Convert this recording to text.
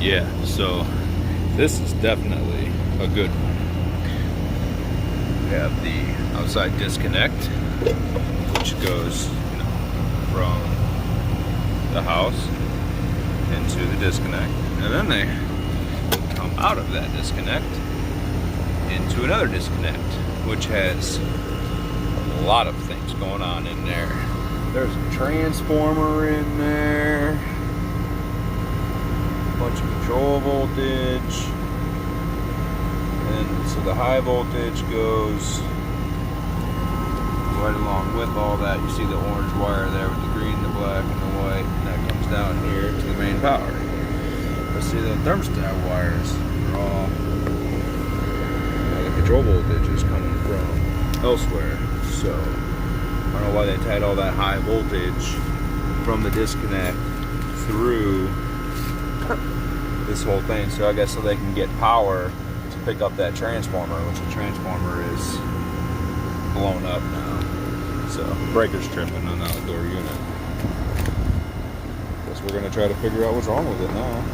Yeah, so this is definitely a good one. We have the outside disconnect, which goes, from the house into the disconnect, and then they come out of that disconnect into another disconnect, which has a lot of things going on in there. There's a transformer in there, a bunch of control voltage, and so the high voltage goes right along with all that. You see the orange wire there with the green, the black, and the white, and that comes down here to the main power. Let's see, the thermostat wires are all, the control voltage is coming from elsewhere. So I don't know why they tied all that high voltage from the disconnect through this whole thing. So I guess so they can get power to pick up that transformer, which the transformer is blown up now. So breaker's tripping on the outdoor unit. Guess we're gonna try to figure out what's wrong with it now.